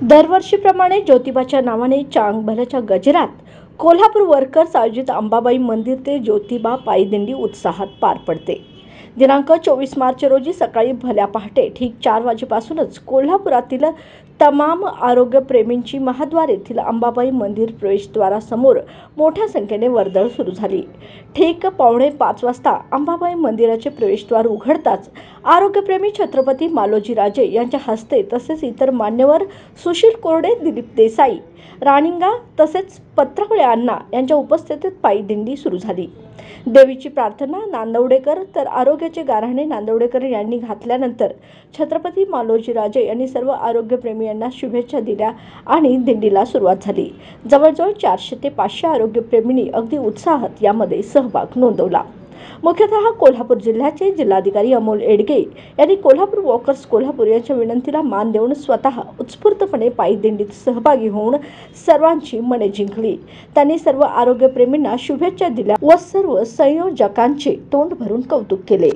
दरवर्षीप्रमाणे ज्योतिबाच्या नावाने चांगभलच्या गजरात कोल्हापूर वर्कर्स आयोजित अंबाबाई मंदिर ते ज्योतिबा पायी दिंडी उत्साहात पार पडते। दिनांक 24 मार्च रोजी सकाळी भल्या पहाटे ठीक 4 वाजेपासूनच कोल्हापुरातील तमाम आरोग्यप्रेमींची महाद्वार येथील अंबाबाई मंदिर प्रवेशद्वारासमोर मोठ्या संख्येने वर्दळ सुरू झाली। ठीक 4:45 वाजता अंबाबाई मंदिराचे प्रवेशद्वार उघडताच आरोग्यप्रेमी छत्रपती मालोजी राजे यांच्या हस्ते तसेच इतर मान्यवर सुशील कोरडे, दिलीप देसाई, राणिंगा तसेच पत्रावळे अण्णा यांच्या उपस्थितीत पायी दिंडी सुरू झाली। देवीची प्रार्थना नांदवडेकर तर आरोग्याचे गाऱ्हाणे नांदवडेकर यांनी घातल्यानंतर छत्रपती मालोजी राजे यांनी सर्व आरोग्यप्रेमी यांना शुभेच्छा दिल्या आणि दिंडीला सुरुवात झाली। जवळजवळ 400 ते 500 आरोग्यप्रेमींनी अगदी उत्साहात यामध्ये सहभाग नोंदवला। मुख्यतः कोल्हापूर जिल्ह्याचे जिल्हाधिकारी अमोल येडगे यांनी कोल्हापूर वॉकर्स कोल्हापूर यांच्या विनंतीला मान देऊन स्वतः उत्स्फूर्तपणे पायी दिंडीत सहभागी होऊन सर्वांची मने जिंकली। त्यांनी सर्व आरोग्यप्रेमींना शुभेच्छा दिल्या व सर्व संयोजकांचे तोंड भरून कौतुक केले।